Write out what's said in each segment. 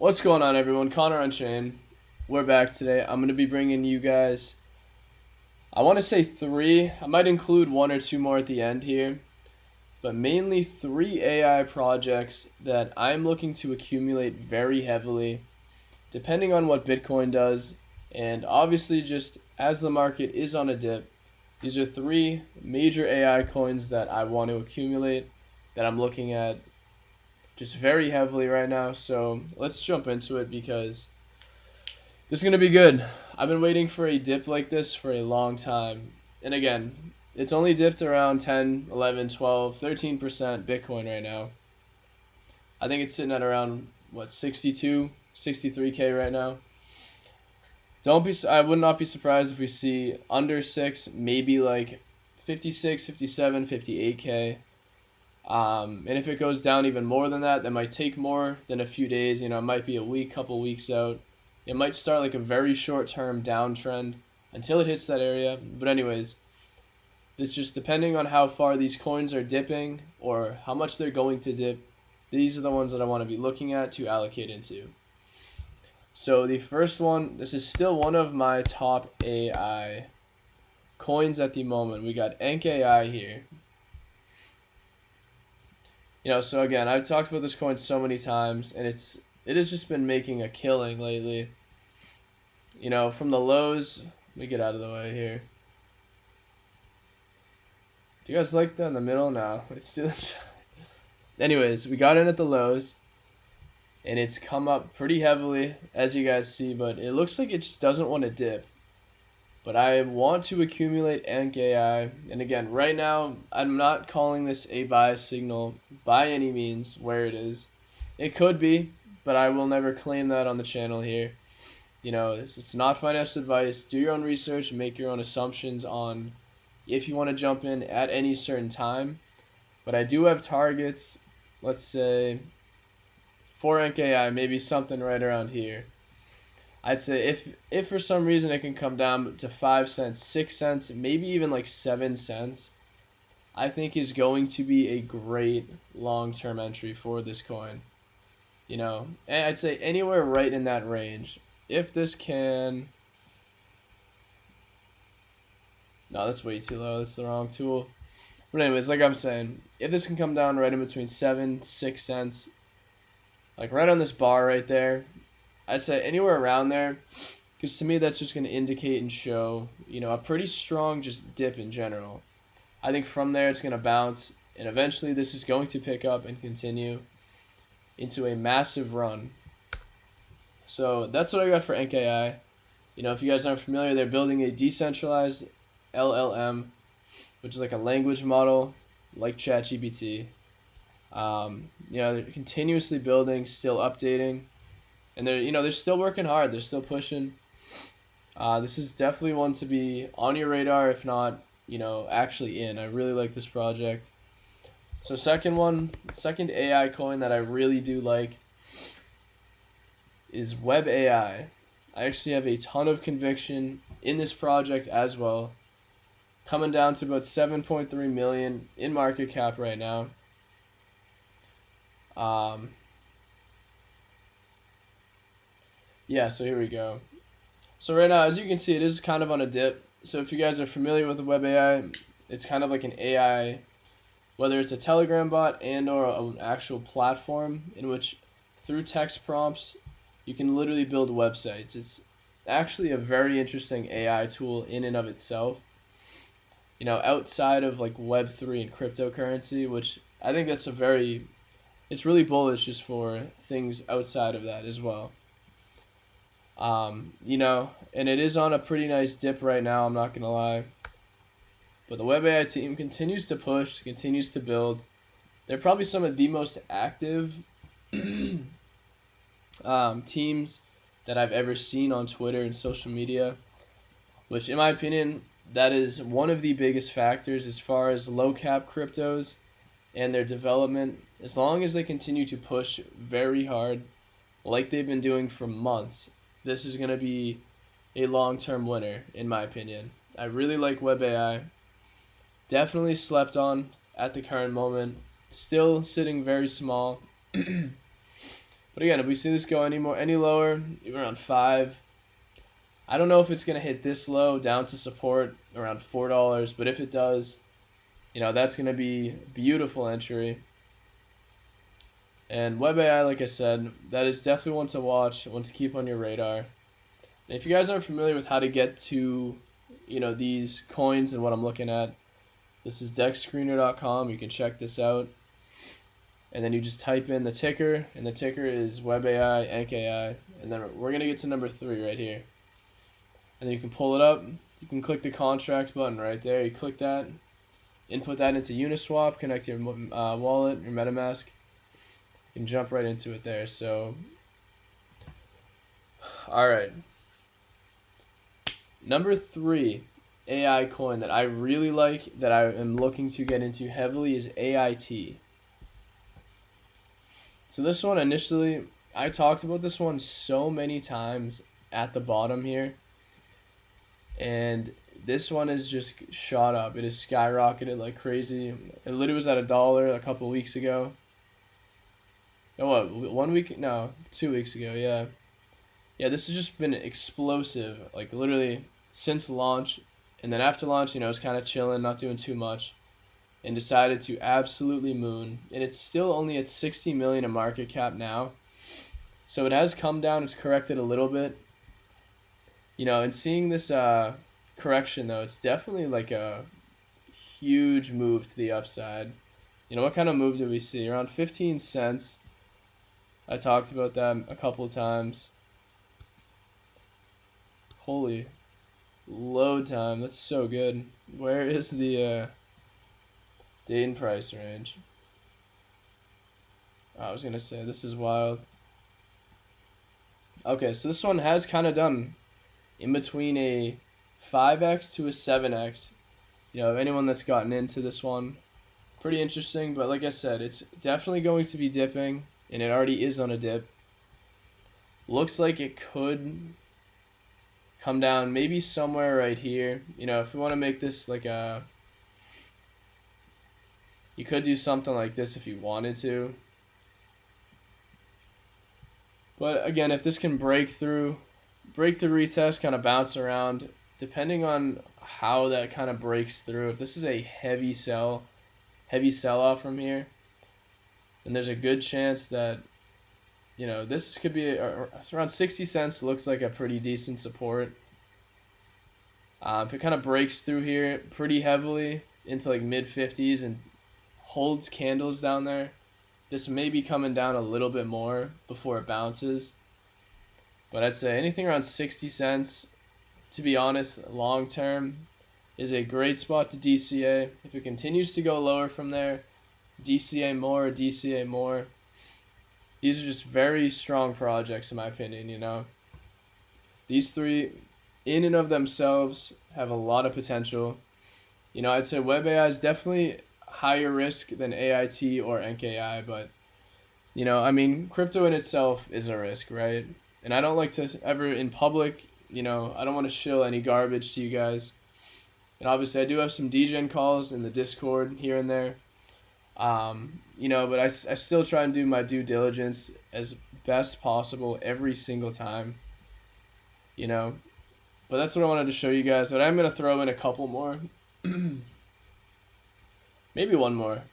What's going on, everyone? Connor Unchained. We're back today. I'm going to be bringing you guys, I want to say three. I might include one or two more at the end here, but mainly three AI projects that I'm looking to accumulate very heavily, depending on what Bitcoin does. And obviously, just as the market is on a dip, these are three major AI coins that I want to accumulate that I'm looking at just very heavily right now. So let's jump into it because this is going to be good. I've been waiting for a dip like this for a long time. And again, it's only dipped around 10, 11, 12, 13% Bitcoin right now. I think it's sitting at around, what, 62, 63K right now. I would not be surprised if we see under 6, maybe like 56, 57, 58K. And if it goes down even more than that, that might take more than a few days. It might be a week, couple weeks out. It might start like a very short-term downtrend until it hits that area. But anyways, this just depending on how far these coins are dipping or how much they're going to dip. These are the ones that I want to be looking at to allocate into. So the first one, this is still one of my top AI coins at the moment. We got NKAI here. So again, I've talked about this coin so many times, and it has just been making a killing lately. From the lows, let me get out of the way here. Do you guys like that in the middle? No, let's do this. Anyways, we got in at the lows, and it's come up pretty heavily, as you guys see, but it looks like it just doesn't want to dip. But I want to accumulate NKI, and again, right now, I'm not calling this a buy signal by any means where it is. It could be, but I will never claim that on the channel here. It's not financial advice. Do your own research and make your own assumptions on if you want to jump in at any certain time. But I do have targets, let's say, for NKI, maybe something right around here. I'd say if for some reason it can come down to 5 cents, 6 cents, maybe even like 7 cents, I think is going to be a great long-term entry for this coin. And I'd say anywhere right in that range. If this can... No, that's way too low. That's the wrong tool. But anyways, like I'm saying, if this can come down right in between 7, 6 cents, like right on this bar right there, I'd say anywhere around there, because to me that's just going to indicate and show, a pretty strong just dip in general. I think from there it's going to bounce, and eventually this is going to pick up and continue into a massive run. So that's what I got for NKI. If you guys aren't familiar, they're building a decentralized LLM, which is like a language model like ChatGPT. They're continuously building, still updating. And they're still working hard. They're still pushing. This is definitely one to be on your radar, if not, actually in. I really like this project. So second AI coin that I really do like is WebAI. I actually have a ton of conviction in this project as well. Coming down to about 7.3 million in market cap right now. Yeah, so here we go. So right now, as you can see, it is kind of on a dip. So if you guys are familiar with the WebAI, it's kind of like an AI, whether it's a Telegram bot and or an actual platform in which through text prompts, you can literally build websites. It's actually a very interesting AI tool in and of itself. Outside of like Web3 and cryptocurrency, which I think it's really bullish just for things outside of that as well. And it is on a pretty nice dip right now, I'm not going to lie. But the WebAI team continues to push, continues to build. They're probably some of the most active teams that I've ever seen on Twitter and social media, which in my opinion, that is one of the biggest factors as far as low cap cryptos and their development. As long as they continue to push very hard, like they've been doing for months, this is going to be a long-term winner, in my opinion. I really like WebAI. Definitely slept on at the current moment. Still sitting very small. But again, if we see this go any lower, even around 5, I don't know if it's gonna hit this low down to support around $4, but if it does, that's gonna be beautiful entry. And WebAI, like I said, that is definitely one to watch, one to keep on your radar. And if you guys aren't familiar with how to get to, these coins and what I'm looking at, this is dexscreener.com. You can check this out. And then you just type in the ticker, and the ticker is WebAI, NKAI, and then we're gonna get to number 3 right here. And then you can pull it up. You can click the contract button right there. You click that, input that into Uniswap, connect your wallet, your MetaMask. You can jump right into it there. So, all right. Number 3 AI coin that I really like, that I am looking to get into heavily, is AIT. So this one initially, I talked about this one so many times at the bottom here. And this one is just shot up. It has skyrocketed like crazy. It literally was at $1 a couple weeks ago. Oh, what? 1 week? No, 2 weeks ago. Yeah. Yeah, this has just been explosive. Like literally since launch. And then after launch, it's kind of chilling, not doing too much. And decided to absolutely moon. And it's still only at 60 million in market cap now. So it has come down. It's corrected a little bit. And seeing this correction, though, it's definitely like a huge move to the upside. What kind of move do we see? Around 15 cents. I talked about that a couple of times. Holy load time. That's so good. Where is the day and price range? I was going to say, this is wild. Okay, so this one has kind of done in between a 5x to a 7x. Anyone that's gotten into this one, pretty interesting. But like I said, it's definitely going to be dipping, and it already is on a dip. Looks like it could come down maybe somewhere right here. If we want to make this like you could do something like this if you wanted to. But again, if this can break through retest, kind of bounce around, depending on how that kind of breaks through. If this is a heavy sell off from here, then there's a good chance that, this could be around 60 cents. Looks like a pretty decent support. If it kind of breaks through here pretty heavily into like mid 50s and holds candles down there, this may be coming down a little bit more before it bounces. But I'd say anything around 60 cents, to be honest, long term, is a great spot to DCA. If it continues to go lower from there, DCA more, DCA more. These are just very strong projects in my opinion, These 3, in and of themselves, have a lot of potential. I'd say WebAI is definitely higher risk than AIT or NKAI, but, crypto in itself is a risk, right? And I don't like to ever in public, I don't want to shill any garbage to you guys. And obviously I do have some DGen calls in the Discord here and there. But I still try and do my due diligence as best possible every single time. But that's what I wanted to show you guys. But I'm going to throw in a couple more. Maybe one more.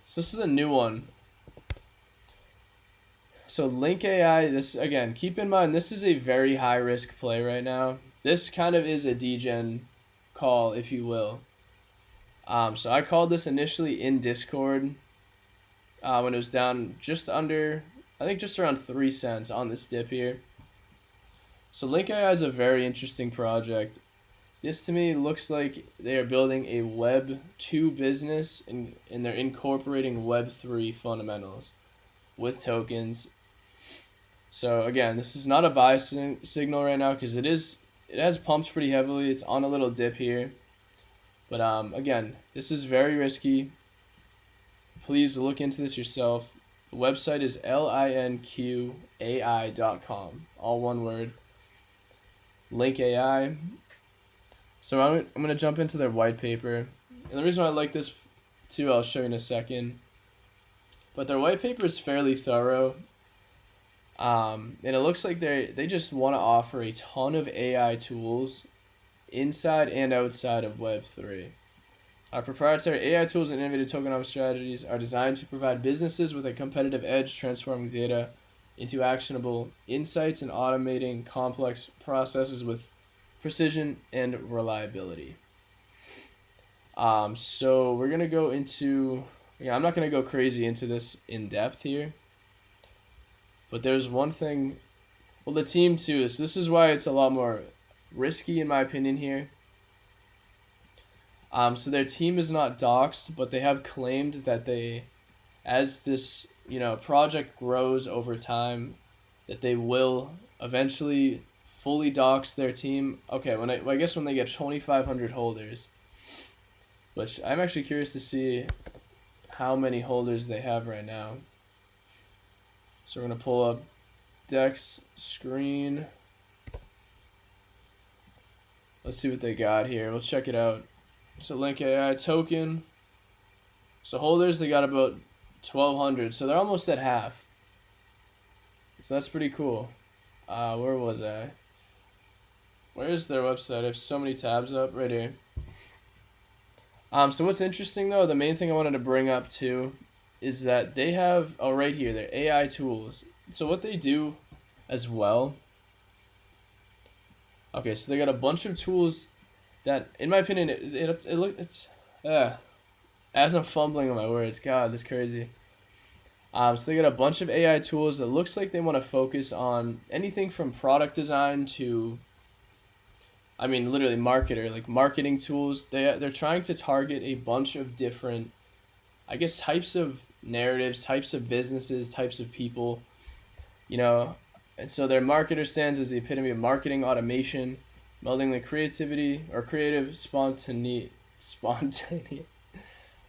So this is a new one. So NKAI, this again, keep in mind this is a very high risk play right now. This kind of is a DGen call, if you will. So I called this initially in Discord when it was down just under, I think just around 3 cents on this dip here. So NKAI is a very interesting project. This to me looks like they are building a Web 2 business and they're incorporating Web 3 fundamentals with tokens. So again, this is not a buy signal right now because it has pumped pretty heavily. It's on a little dip here. But again, this is very risky. Please look into this yourself. The website is linqai.com, all one word. NKAI. So I'm going to jump into their white paper. And the reason why I like this too, I'll show you in a second. But their white paper is fairly thorough. And it looks like they just want to offer a ton of AI tools inside and outside of Web3. Our proprietary AI tools and innovative tokenomics strategies are designed to provide businesses with a competitive edge, transforming data into actionable insights and automating complex processes with precision and reliability. So we're gonna go into, yeah, I'm not gonna go crazy into this in depth here, but there's one thing. Well, the team too. So this is why it's a lot more risky in my opinion here. So their team is not doxed, but they have claimed that they, as this project grows over time, that they will eventually fully dox their team. Okay, I guess when they get 2,500 holders, which I'm actually curious to see how many holders they have right now. So we're gonna pull up Dex screen. Let's see what they got here. We'll check it out. So NKAI token. So holders, they got about 1,200. So they're almost at half. So that's pretty cool. Where was I? Where is their website? I have so many tabs up right here. So what's interesting though, the main thing I wanted to bring up too, is that they have, oh right here, their AI tools. So what they do as well. Okay, so they got a bunch of tools that, in my opinion, as I'm fumbling on my words, God, that's crazy. So they got a bunch of AI tools that looks like they want to focus on anything from product design to, I mean, literally marketing tools. They're trying to target a bunch of different, I guess, types of narratives, types of businesses, types of people, and so their marketer stands as the epitome of marketing automation, melding the creativity or creative spontaneity.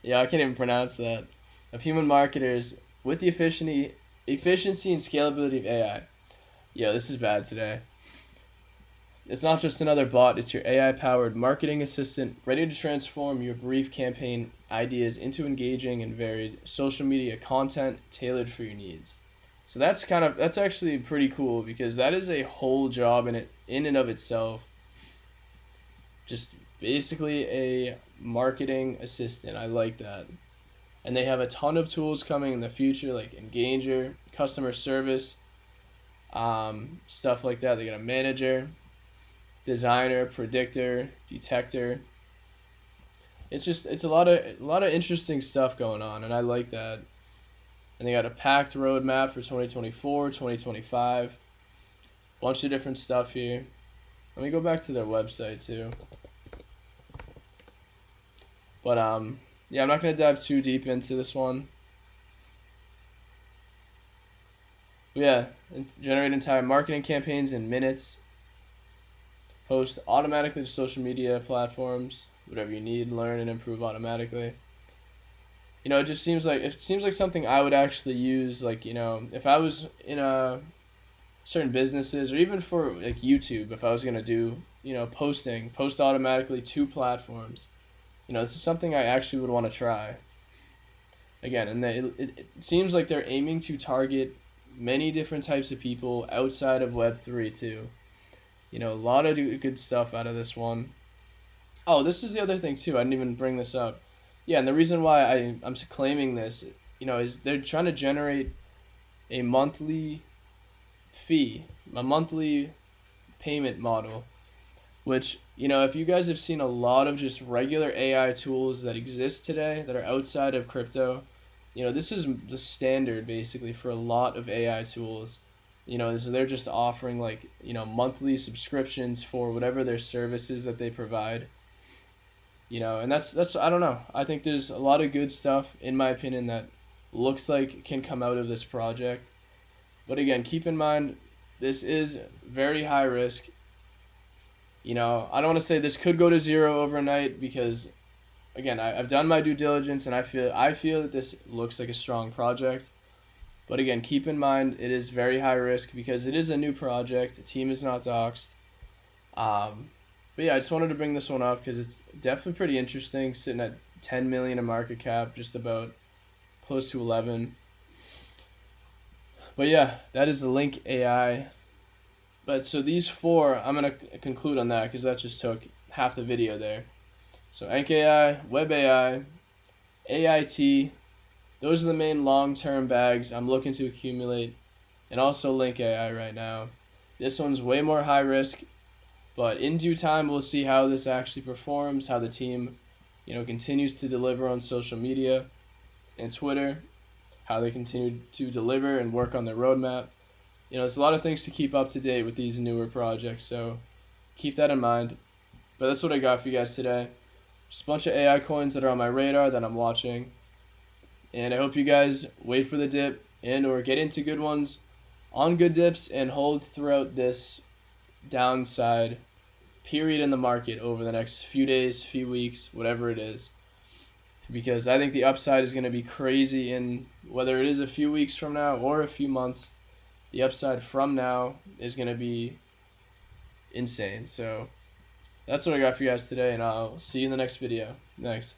Yeah, I can't even pronounce that. Of human marketers with the efficiency and scalability of AI. Yeah, this is bad today. It's not just another bot, it's your AI-powered marketing assistant ready to transform your brief campaign ideas into engaging and varied social media content tailored for your needs. So that's actually pretty cool because that is a whole job in and of itself. Just basically a marketing assistant. I like that. And they have a ton of tools coming in the future, like Engager, customer service, stuff like that. They got a manager, designer, predictor, detector. It's a lot of interesting stuff going on, and I like that. And they got a packed roadmap for 2024, 2025. Bunch of different stuff here. Let me go back to their website too. But yeah, I'm not gonna dive too deep into this one. But yeah, generate entire marketing campaigns in minutes. Post automatically to social media platforms, whatever you need, learn and improve automatically. It seems like something I would actually use, like, if I was in certain businesses or even for like YouTube, if I was gonna do, post automatically to platforms. This is something I actually would want to try. Again, and it seems like they're aiming to target many different types of people outside of Web3 too. A lot of good stuff out of this one. Oh, this is the other thing too. I didn't even bring this up. Yeah, and the reason why I'm claiming this, is they're trying to generate a monthly fee, a monthly payment model, which, if you guys have seen a lot of just regular AI tools that exist today that are outside of crypto, this is the standard basically for a lot of AI tools. They're just offering monthly subscriptions for whatever their services that they provide. And that's I don't know. I think there's a lot of good stuff in my opinion that looks like can come out of this project. But again, keep in mind this is very high risk. I don't want to say this could go to zero overnight because again, I've done my due diligence and I feel that this looks like a strong project. But again, keep in mind it is very high risk because it is a new project. The team is not doxed. But yeah, I just wanted to bring this one up because it's definitely pretty interesting, sitting at 10 million in market cap, just about close to 11. But yeah, that is the NKAI. But so these four, I'm gonna conclude on that because that just took half the video there. So NKAI, WebAI, AIT, those are the main long-term bags I'm looking to accumulate, and also NKAI right now. This one's way more high risk, but in due time we'll see how this actually performs, how the team, continues to deliver on social media and Twitter, how they continue to deliver and work on their roadmap. It's a lot of things to keep up to date with these newer projects, so keep that in mind. But that's what I got for you guys today. Just a bunch of AI coins that are on my radar that I'm watching. And I hope you guys wait for the dip and or get into good ones on good dips and hold throughout this downside period in the market over the next few days, few weeks, whatever it is. Because I think the upside is going to be crazy in whether it is a few weeks from now or a few months. The upside from now is going to be insane. So that's what I got for you guys today, and I'll see you in the next video. Thanks.